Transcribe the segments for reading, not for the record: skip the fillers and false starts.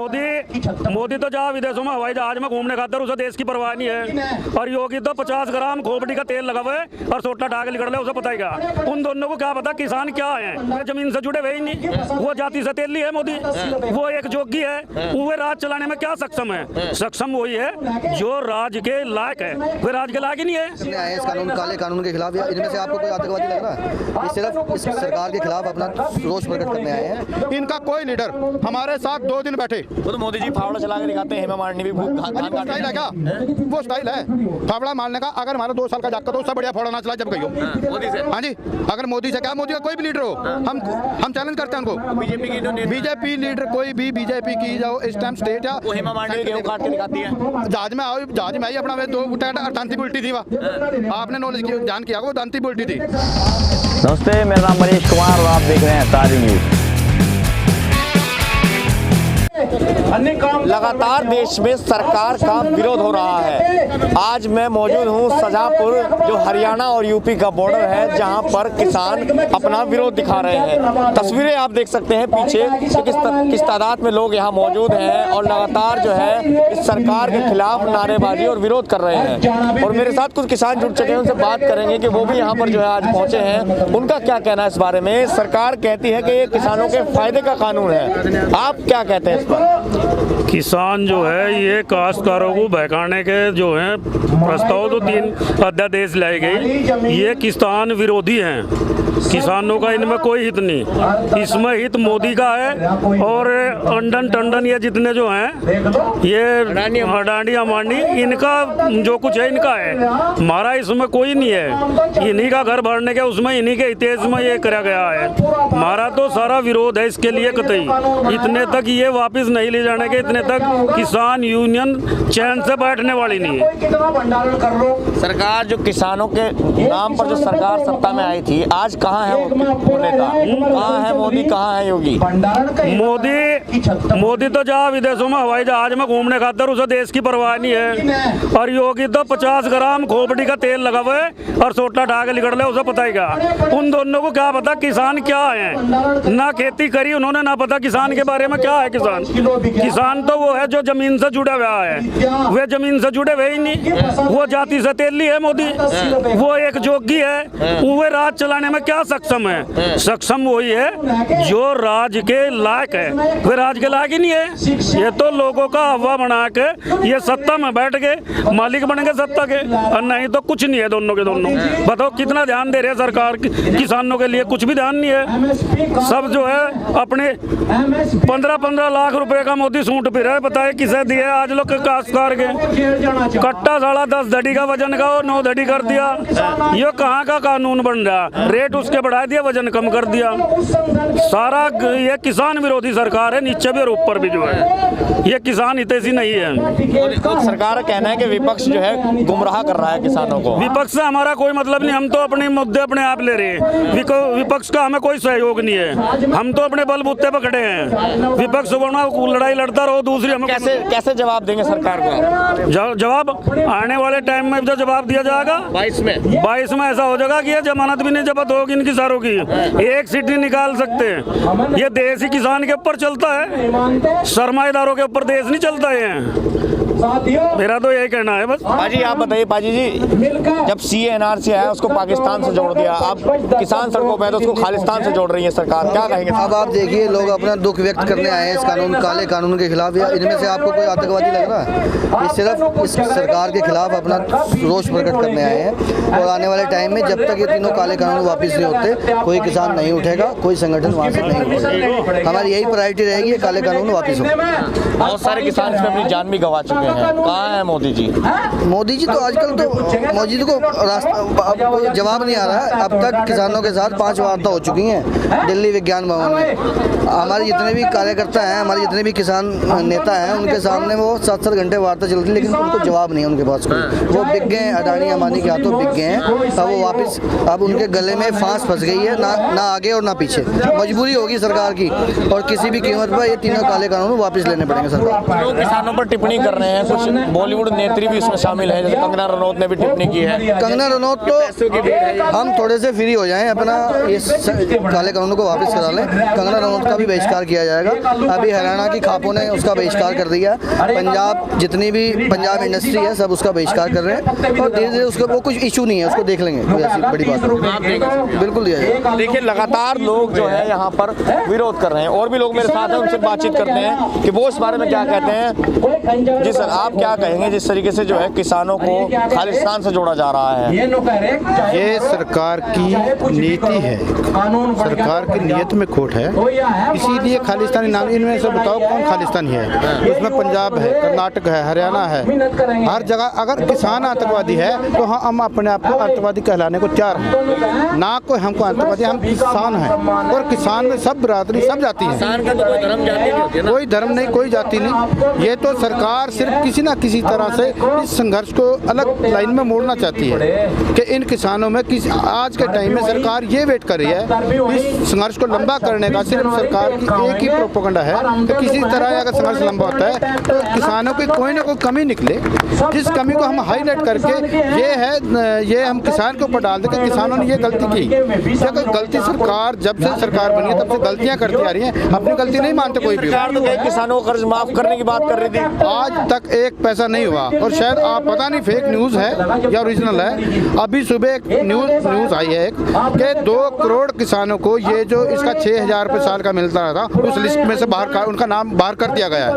मोदी तो जहाँ विदेशों में हवाई जहाज में घूमने खातर उसे देश की परवाह नहीं है। और योगी तो 50 ग्राम खोपड़ी का तेल लगा हुआ है और सोटा ढाक निकल रहा है, उसे पता ही क्या। उन दोनों को क्या पता किसान क्या है, जमीन से जुड़े हुए ही नहीं। वो जाति से तेली है मोदी, वो एक जोगी है। वो राज चलाने में क्या सक्षम है? सक्षम वही है जो राज के लायक है, वे राज के लायक ही नहीं है। इस कानून, काले कानून के खिलाफ या इनमें से आपको कोई आतंकवादी लग रहा है? ये सिर्फ इस सरकार के खिलाफ अपना रोष प्रकट करने आए हैं। इनका कोई लीडर हमारे साथ 2 दिन बैठे। वो तो मोदी जी फावड़ा चला के दिखाते हैं, हेमा मालिनी भी स्टाइल है क्या? वो स्टाइल है फावड़ा मारने का। अगर हमारा 2 साल का जाकर तो उससे बढ़िया फावड़ा ना चला जब कहियो मोदी से। हाँ जी, अगर मोदी से क्या, मोदी का कोई भी लीडर हो, हम चैलेंज करते हैं उनको। बीजेपी लीडर कोई भी बीजेपी की जाओ इस टाइम स्टेट या वो हेमा मालिनी गेहूं काट के दिखाती है। जहाज में आओ, जहाज में आई अपना वे 2 दांती उल्टी थी। वह आपने नॉलेज की जान किया, वो दांती उल्टी थी। नमस्ते, मेरा नाम मनीष कुमार और आप देख रहे हैं ताज न्यूज। लगातार देश में सरकार का विरोध हो रहा है। आज मैं मौजूद हूं शाहजहांपुर, जो हरियाणा और यूपी का बॉर्डर है, जहां पर किसान अपना विरोध दिखा रहे हैं। तस्वीरें आप देख सकते हैं पीछे किस तादाद में लोग यहां मौजूद हैं और लगातार जो है इस सरकार के खिलाफ नारेबाजी और विरोध कर रहे हैं। और मेरे साथ कुछ किसान जुड़ चुके हैं, उनसे बात करेंगे कि वो भी यहाँ पर जो है आज पहुंचे हैं, उनका क्या कहना है इस बारे में। सरकार कहती है कि ये किसानों के फायदे का कानून है, आप क्या कहते हैं इस पर? किसान जो है ये काश्तकारों को बहकाने के जो है प्रस्ताव तो 3 अध्यादेश लाई गई। ये किसान विरोधी हैं, किसानों का इनमें कोई हित नहीं। इसमें हित मोदी का है और अंडन टंडन ये जितने जो हैं ये अडानी अंबानी, इनका जो कुछ है इनका है, हमारा इसमें कोई नहीं है। इन्हीं का घर भरने के उसमें इन्हीं के हितेश में ये करा गया है। हमारा तो सारा विरोध है इसके लिए कतई। इतने तक ये वापस नहीं ले जाने के, इतने तक किसान यूनियन चैन से बैठने वाली नहीं है। सरकार जो किसानों के नाम पर जो सरकार सत्ता में आई थी, आज कहाँ है वो नेता? कहाँ है मोदी, कहाँ है योगी? मोदी तो जहाँ विदेशों में हवाई जहाज में घूमने खातर उसे देश की परवाह नहीं है। और योगी तो 50 ग्राम खोपड़ी का तेल लगा हुआ है और सोटा ढाक निकल रहा है, उसे पता ही क्या। उन दोनों को क्या पता किसान क्या है? ना खेती करी उन्होंने, ना पता किसान के बारे में क्या है। किसान तो वो है जो जमीन से जुड़ा हुआ है, वे जमीन से जुड़े हुए ही नहीं। वो जाति से तेली है मोदी, वो एक जोगी है। वो राज चलाने में क्या सक्षम है? सक्षम वही है जो राज के लायक है, वे राज के लायक ही नहीं है। ये तो लोगों का हवा बना के ये सत्ता में बैठ गए, मालिक बन गए सत्ता के, और नहीं तो कुछ नहीं है। दोनों के दोनों बताओ कितना ध्यान दे रहे हैं सरकार किसानों के लिए? कुछ भी ध्यान नहीं है। सब जो है अपने 15-15 लाख रुपए का मोदी सूट पी रहा है, बताए किसे दिए? आज लोग काश्तकार के कट्टा 10.5 धड़ी का वजन का 9 धड़ी कर दिया। ये कहाँ का कानून बन रहा? रेट उसके बढ़ा दिया, वजन कम कर दिया। सारा ये किसान विरोधी सरकार है, नीचे भी और ऊपर भी जो है। ये किसान हितैषी नहीं है। तो सरकार का कहना है कि विपक्ष जो है गुमराह कर रहा है किसानों को। विपक्ष से हमारा कोई मतलब नहीं, हम तो अपने मुद्दे अपने आप ले रहे हैं। विपक्ष का हमें कोई सहयोग नहीं है, हम तो अपने बलबूते पर खड़े हैं। विपक्ष बना लड़ाई लड़ता रहो, दूसरी हमें कैसे जवाब देंगे सरकार को? जवाब आने वाले टाइम में जो जवाब दिया जाएगा 22 में ऐसा हो जाएगा कि ये जमानत भी नहीं जब्त होगी इनकी सारों की, एक सीट नहीं निकाल सकते। ये देश ही किसान के ऊपर चलता है, सरमाएदारों के ऊपर देश नहीं चलता है। मेरा तो यही कहना है बस। पाजी आप बताइए, पाजी जी, जब CA-NRC आया उसको पाकिस्तान से जोड़ दिया, अब किसान सड़कों पे तो उसको खालिस्तान से जोड़ रही है सरकार, क्या कहेंगे? अब आप देखिए, लोग अपना दुख व्यक्त करने आए हैं इस कानून, काले कानून के खिलाफ या इनमें से आपको कोई आतंकवादी लग रहा है? ये सिर्फ इस सरकार के खिलाफ अपना रोष प्रकट करने आए हैं। और आने वाले टाइम में जब तक ये तीनों काले कानून वापस नहीं होते, कोई किसान नहीं उठेगा, कोई संगठन वहाँ से नहीं उठेगा। हमारी यही प्रायोरिटी रहेगी, काले कानून वापस हो। बहुत सारे किसान इसमें अपनी जान भी गंवा चुके हैं। कहाँ है मोदी जी? मोदी जी तो आजकल तो मोदी जी को कोई जवाब नहीं आ रहा है। अब तक किसानों के साथ 5 वार्ता हो चुकी हैं दिल्ली विज्ञान भवन में। हमारे जितने भी कार्यकर्ता हैं, हमारे जितने भी किसान नेता हैं, उनके सामने वो 7-7 घंटे वार्ता चलती है, लेकिन उनको जवाब नहीं है उनके पास कोई। वो बिक गए हैं, अडानी अंबानी के हाथों बिक गए हैं। अब वो वापस, अब उनके गले में फांस फंस गई है, ना आगे और ना पीछे। मजबूरी होगी सरकार की, और किसी भी कीमत पर ये तीनों काले कानून वापस लेने पड़ेंगे सरकार। लोग किसानों पर टिप्पणी कर रहे हैं, हैं, कुछ बॉलीवुड नेत्री भी इसमें शामिल है, जैसे कंगना रनौत ने भी टिप्पणी की है। कंगना रनौत तो हम थोड़े से फ्री हो जाएं, अपना इस काले कानूनों को वापस करा लें। कंगना रनौत का भी बहिष्कार किया जाएगा। अभी हरियाणा की खापों ने उसका बहिष्कार कर दिया, पंजाब जितनी भी पंजाब इंडस्ट्री है सब उसका बहिष्कार कर रहे हैं, और धीरे धीरे उसका वो कुछ इशू नहीं है, उसको देख लेंगे, कोई ऐसी बड़ी बात नहीं। बिल्कुल दिया जाएगा। देखिए लगातार लोग जो है यहाँ पर विरोध कर रहे हैं, और भी लोग मेरे साथ हैं, उनसे बातचीत करते हैं कि वो इस बारे में क्या कहते हैं। जी सर, आप क्या कहेंगे जिस तरीके से जो है किसानों को खालिस्तान से जोड़ा जा रहा है? ये सरकार की नीति है, सरकार की नीयत में खोट है, इसीलिए खालिस्तानी नाम। इनमें से बताओ कौन खालिस्तानी है? उसमें पंजाब है, कर्नाटक है, हरियाणा है, हर जगह। अगर किसान आतंकवादी है तो हम अपने आप को आतंकवादी कहलाने को तैयार हैं, ना कोई हमको आतंकवादी, हम किसान हैं, और किसान में सब बिरादरी सब जाती है, कोई धर्म नहीं, कोई जाति नहीं। ये तो सरकार सिर्फ किसी ना किसी तरह से इस संघर्ष को अलग लाइन में मोड़ना चाहती है कि इन किसानों में आज के टाइम में सरकार ये वेट कर रही है, इस संघर्ष को लंबा करने का सिर्फ सरकार की एक ही प्रोपेगेंडा है कि किसी तरह अगर संघर्ष लंबा होता है तो किसानों की कोई ना कोई कमी निकले, जिस कमी को हम हाईलाइट करके ये हम किसान के ऊपर डाल दें कि किसानों ने ये गलती की। क्या गलती सरकार जब से सरकार बनी है तब से गलतियां करती आ रही हैं, अपनी गलती नहीं मानते कोई भी। सरकार तो किसानों को कर्ज माफ करने की बात कर रही थी, आज तक एक पैसा नहीं हुआ, और शायद आप पता नहीं फेक न्यूज़ है या ओरिजिनल है। अभी सुबह एक न्यूज़ आई है कि 2 करोड़ किसानों को ये जो इसका 6,000 रुपये साल का मिलता रहा था उस लिस्ट में से उनका नाम बाहर कर दिया गया है।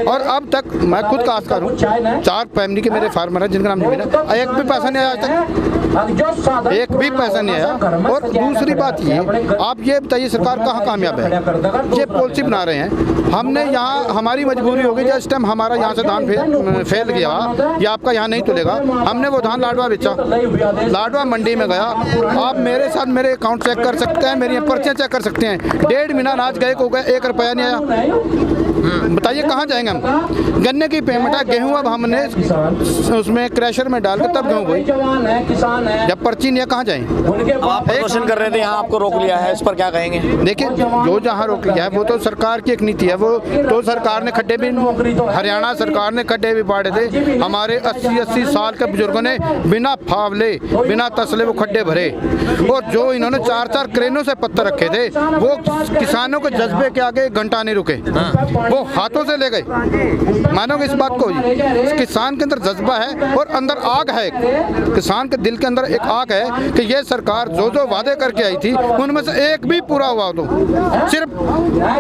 और अब तक मैं खुद काश्तकार हूँ, 4 फैमिली के मेरे फार्मर हैं जिनका नाम नहीं मिला, एक भी पैसा नहीं आया आज तक, एक भी पैसा नहीं आया। और दूसरी बात ये, आप ये बताइए सरकार कहाँ कामयाब है? ये पॉलिसी बना रहे हैं, हमने यहाँ हमारी मजबूरी हो गई, जिस टाइम हमारा यहाँ से धान फैल गया, ये आपका यहाँ नहीं तुलेगा, हमने वो धान लाडवा बेचा, लाडवा मंडी में गया। आप मेरे साथ मेरे अकाउंट चेक कर सकते हैं, मेरी पर्चियाँ चेक कर सकते हैं, 1.5 महीना अनाज गए को गए, 1 रुपया नहीं आया। बताइए कहाँ जाएंगे हम? गन्ने की पेमेंट है, गेहूँ अब हमने उसमें क्रैशर में डाल के तब गेहूँ बोई, जब पर्ची नहीं है कहाँ जाएंगे? आप प्रदर्शन कर रहे थे, यहाँ आपको रोक लिया है, इस पर क्या कहेंगे? देखिए जो जहाँ रोक लिया है वो तो सरकार की एक नीति है, वो तो सरकार ने खड्डे भी, हरियाणा सरकार ने खड्डे भी पाड़े थे, हमारे 80-80 साल के बुजुर्गों ने बिना फावले बिना तसले वो खड्डे भरे, और जो इन्होंने 4-4 क्रेनों से पत्थर रखे थे वो किसानों के जज्बे के आगे 1 घंटा नहीं रुके, वो हाथों से ले गए। मानोगे इस बात को? किसान के अंदर जज्बा है और अंदर आग है, किसान के दिल के अंदर एक आग है कि ये सरकार जो वादे करके आई थी उनमें से एक भी पूरा हुआ तो सिर्फ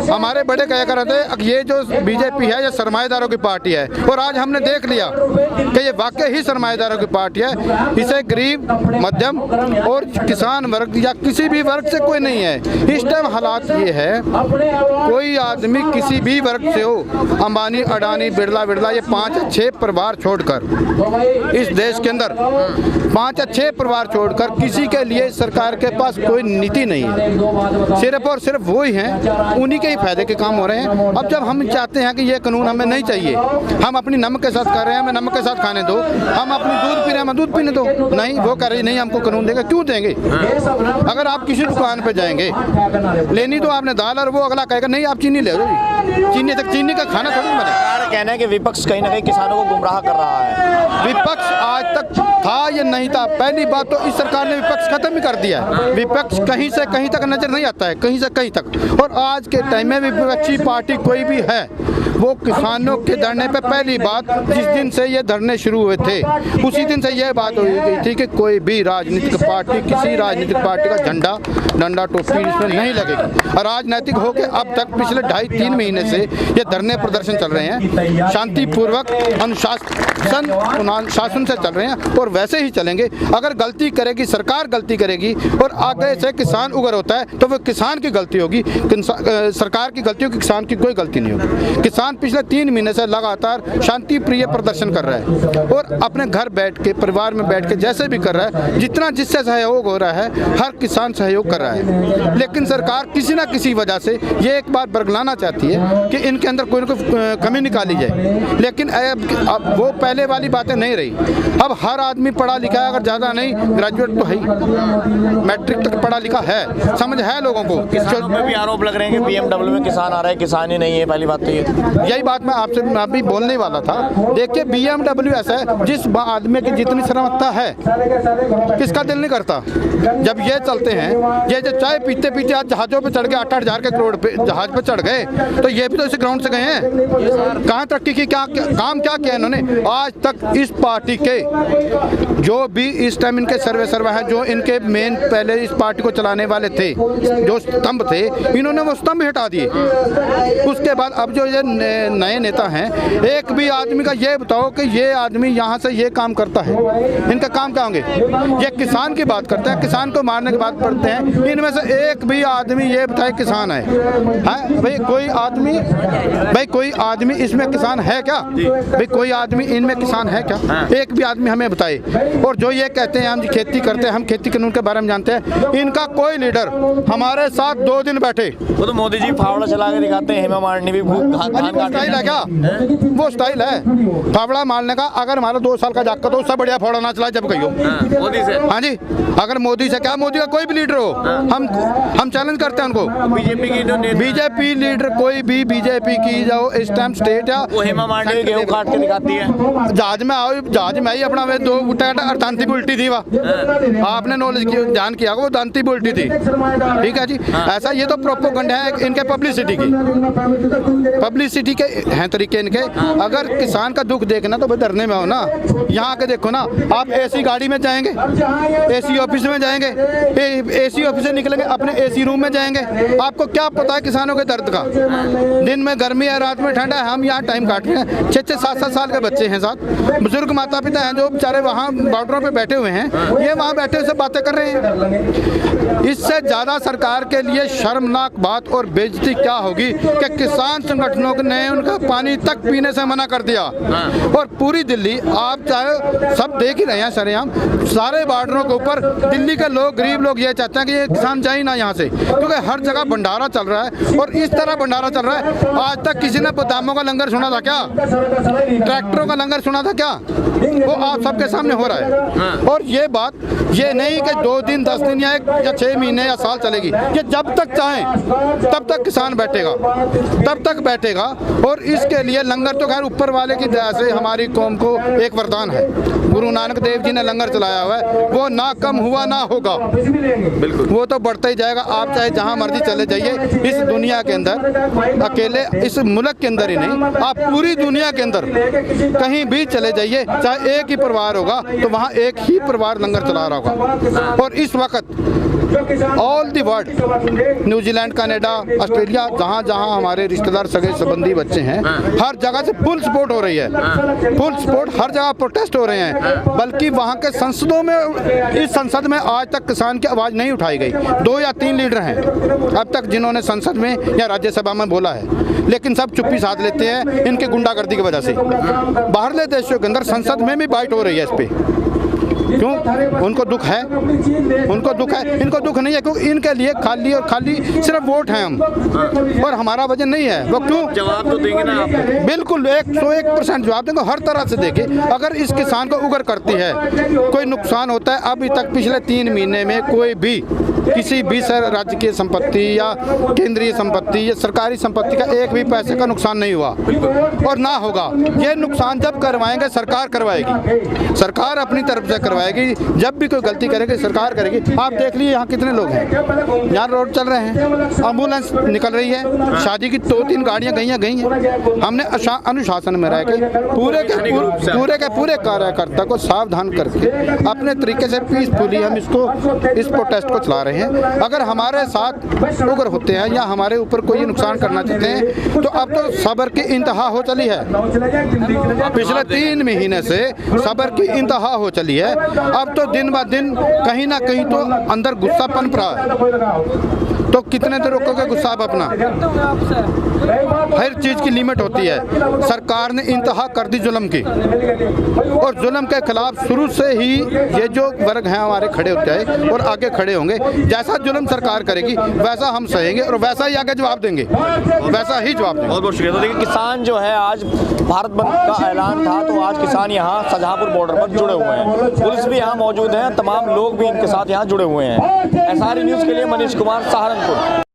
हमारे बड़े कहा कर रहे थे ये जो बीजेपी है ये सरमाएदारों की पार्टी है, और आज हमने देख लिया कि ये वाकई ही सरमाएदारों की पार्टी है। इसे गरीब, मध्यम और किसान वर्ग या किसी भी वर्ग से कोई नहीं है। इस टाइम हालात ये है, कोई आदमी किसी भी वर्ग से हो, अंबानी, अडानी, बिरला, ये 5-6 परिवार छोड़कर इस देश के अंदर 5-6 परिवार छोड़कर किसी के लिए सरकार के पास कोई नीति नहीं है, सिर्फ और सिर्फ वो ही हैं, उन्हीं के ही फायदे के काम हो रहे हैं। अब जब हम चाहते हैं कि ये कानून हमें नहीं चाहिए, हम अपनी नमक के साथ कर रहे हैं, हमें नमक के साथ खाने दो, हम अपनी दूध पी रहे हैं, हमें दूध पीने दो, नहीं वो कह रही नहीं हमको कानून देगा, क्यों देंगे? अगर आप किसी दुकान पे जाएंगे लेनी तो आपने दाल, और वो अगला कहेगा नहीं आप चीनी ले लो, चीनी तक चीनी का खाना थोड़ी बने। कहना है कि विपक्ष कहीं ना कहीं किसानों को गुमराह कर रहा है। विपक्ष आज तक था या नहीं था? पहली बात तो इस सरकार ने विपक्ष खत्म ही कर दिया है, विपक्ष कहीं से कहीं तक नजर नहीं आता है, कहीं से कहीं तक। और आज के टाइम में विपक्षी पार्टी कोई भी है वो किसानों के धरने पे, पहली बात जिस दिन से ये धरने शुरू हुए थे उसी दिन से ये बात हो गई थी कि कोई भी राजनीतिक पार्टी, किसी राजनीतिक पार्टी का झंडा, डंडा, टोपी इसमें नहीं लगेगी। और राजनीतिक होकर अब तक पिछले 2.5-3 महीने से ये धरने प्रदर्शन चल रहे हैं, शांतिपूर्वक अनुशासन से चल रहे हैं और वैसे ही चलेंगे। अगर गलती करेगी सरकार, गलती करेगी और आगे से किसान उगर होता है तो वो किसान की गलती होगी, सरकार की गलती होगी, किसान की कोई गलती नहीं होगी। किसान पिछले 3 महीने से लगातार शांति प्रिय प्रदर्शन कर रहा है और अपने घर बैठ के, परिवार में बैठ के जैसे भी कर रहा है, जितना जिससे सहयोग हो रहा है हर किसान सहयोग कर रहा है। लेकिन सरकार किसी ना किसी वजह से ये एक बात बरगलाना चाहती है कि इनके अंदर कोई ना कोई कमी निकाली जाए, लेकिन अब वो पहले वाली बातें नहीं रही। अब हर आदमी पढ़ा लिखा है, अगर ज़्यादा नहीं ग्रेजुएट तो है ही, मैट्रिक तक पढ़ा लिखा है, समझ है लोगों को। किसानों पे भी आरोप लग रहे हैं कि BMW में किसान आ रहा है, किसान ही नहीं है, पहली बात तो ये यही बात मैं आपसे अभी बोलने वाला था। देखिए BMW ऐसा है, जिस आदमी की जितनी श्रमता है किसका दिल नहीं करता। जब ये चलते हैं, ये जो चाय पीते पीते आज जहाज़ों पे चढ़ गए, 8,000 के करोड़ पे जहाज पे चढ़ गए, तो ये भी तो इस ग्राउंड से गए हैं। कहाँ तरक्की की, काम क्या किया इन्होंने आज तक। इस पार्टी के जो भी इस टाइम इनके सर्वे है, जो इनके मेन पहले इस पार्टी को चलाने वाले थे, जो स्तंभ थे, इन्होंने वो स्तंभ हटा दिए। उसके बाद अब जो ये नए नेता हैं, एक भी आदमी का ये बताओ कि ये आदमी यहाँ से ये काम करता है। इनका काम क्या होंगे? ये किसान की बात करते हैं, किसान को मारने की बात करते हैं। इनमें से एक भी आदमी ये बताए किसान है भाई? कोई आदमी इसमें किसान है क्या भाई? कोई आदमी इनमें किसान है क्या? एक भी आदमी हमें बताए। और जो ये कहते हैं हम खेती करते हैं, हम खेती कानून के बारे में जानते हैं, इनका कोई लीडर हमारे साथ 2 दिन बैठे। वो तो मोदी जी फावड़ा चला के दिखाते हैं, हेमा मालिनी भी स्टाइल है क्या? वो स्टाइल है फावड़ा मारने का। अगर हमारा 2 साल का जाकर तो उससे बढ़िया फावड़ा ना चला जब कहियो मोदी से। हाँ जी, अगर मोदी से क्या, मोदी का कोई भी लीडर हो, हम चैलेंज करते हैं उनको। बीजेपी की बीजेपी लीडर कोई भी, बीजेपी की जाओ इस टाइम स्टेट या वो हेमा मालिनी गेहूं काट के दिखाती है। जहाज में आओ, जहाज में ही अपना 2 दांती भी उल्टी थी। वह आपने नॉलेज की जान किया, वो दांती भी उल्टी थी। ठीक है जी, ऐसा ये तो प्रोपोगंडा है इनके पब्लिसिटी के हैं तरीके इनके। अगर किसान का दुख देखना तो डरने में हो ना। यहाँ के देखो ना, आप एसी गाड़ी में जाएंगे, एसी ऑफिस में जाएंगे, एसी ऑफिस से निकलेंगे अपने एसी रूम में जाएंगे। आपको क्या पता है किसानों के दर्द का? दिन में गर्मी है, रात में ठंडा है, हम यहाँ टाइम काट रहे हैं। 6-6, 7-7 साल के बच्चे हैं साथ, बुजुर्ग माता पिता हैं जो बेचारे वहाँ बॉर्डरों पे बैठे हुए हैं, ये वहाँ बैठे हुए बातें कर रहे हैं। इससे ज़्यादा सरकार के लिए शर्मनाक बात और बेइज्जती क्या होगी कि किसान संगठनों ने उनका पानी तक पीने से मना कर दिया। और पूरी दिल्ली, आप चाहे सब देख ही रहे हैं सरेआम, सारे बॉर्डरों के ऊपर दिल्ली के लोग, गरीब लोग ये चाहते हैं कि ये किसान जाए ना यहाँ से, क्योंकि हर जगह भंडारा चल रहा है। और इस तरह भंडारा चल रहा है, आज तक किसी ने बादामों का लंगर सुना था क्या? ट्रैक्टरों का लंगर सुना था क्या? वो आप सबके सामने हो रहा है। और ये बात ये नहीं कि 2 दिन 10 दिन या 6 महीने या साल चलेगी, ये जब तक चाहें तब तक किसान बैठेगा, तब तक बैठेगा। और इसके लिए लंगर तो खैर ऊपर वाले की दया से हमारी कौम को एक वरदान है। गुरु नानक देव जी ने लंगर चलाया हुआ है, वो ना कम हुआ ना होगा, बिल्कुल वो तो बढ़ता ही जाएगा। आप चाहे जहाँ मर्जी चले जाइए इस दुनिया के अंदर, अकेले इस मुल्क के अंदर ही नहीं, आप पूरी दुनिया के अंदर कहीं भी चले जाइए, चाहे एक ही परिवार होगा तो वहाँ एक ही परिवार लंगर चला रहा होगा। और इस वक्त all the world, New Zealand, Canada, Australia, जहाँ जहाँ हमारे रिश्तेदार, सगे संबंधी बच्चे हैं, हर जगह से फुल सपोर्ट हो रही है, फुल सपोर्ट। हर जगह प्रोटेस्ट हो रहे हैं, बल्कि वहाँ के संसदों में, इस संसद में आज तक किसान की आवाज़ नहीं उठाई गई। 2 या 3 लीडर हैं अब तक जिन्होंने संसद में या राज्यसभा में बोला है, लेकिन सब चुप्पी साध लेते हैं इनके गुंडागर्दी की वजह से। बाहरले देशों के अंदर संसद में भी बाइट हो रही है इस पर। क्यों? उनको दुख है, उनको दुख है, इनको दुख नहीं है, क्योंकि इनके लिए खाली और खाली सिर्फ वोट हैं हम, और हमारा वजन नहीं है। वो क्यों? जवाब तो देंगे ना आप? बिल्कुल 101% जवाब देंगे, हर तरह से देंगे। अगर इस किसान को उगर करती है, कोई नुकसान होता है, अभी तक पिछले 3 महीने में कोई भी किसी भी राज्य की संपत्ति या केंद्रीय संपत्ति या सरकारी संपत्ति का एक भी पैसे का नुकसान नहीं हुआ और ना होगा। ये नुकसान जब करवाएंगे सरकार करवाएगी, सरकार अपनी तरफ से करवाएगी। जब भी कोई गलती करेगी सरकार करेगी। आप देख लीजिए यहाँ कितने लोग हैं, यहाँ रोड चल रहे हैं, एम्बुलेंस निकल रही है, शादी की 2-3 गाड़ियाँ गई हैं। हमने अनुशासन में रह के पूरे कार्यकर्ता को सावधान करके अपने तरीके से पीसफुली हम इस प्रोटेस्ट को चला रहे हैं। अगर हमारे साथ उग्र होते हैं या हमारे ऊपर कोई नुकसान करना चाहते हैं तो अब तो सब्र की इंतहा हो चली है। पिछले 3 महीने से सब्र की इंतहा हो चली है। अब तो दिन ब दिन कहीं ना कहीं तो अंदर गुस्सा पनप रहा है। तो कितने देर रोकोगे गुस्सा आप अपना? हर चीज़ की लिमिट होती है। सरकार ने इंतहा कर दी जुल्म की, और जुल्म के खिलाफ शुरू से ही ये जो वर्ग हैं हमारे खड़े होते हैं और आगे खड़े होंगे। जैसा जुल्म सरकार करेगी वैसा हम सहेंगे और वैसा ही आगे जवाब देंगे, वैसा ही जवाब देंगे। बहुत बहुत शुक्रिया। तो देखिए, किसान जो है, आज भारत बंद का ऐलान था, तो आज किसान यहाँ शाहजहांपुर बॉर्डर पर जुड़े हुए हैं। पुलिस भी यहाँ मौजूद है, तमाम लोग भी इनके साथ यहाँ जुड़े हुए हैं। SRE न्यूज़ के लिए मनीष कुमार, सहारनपुर।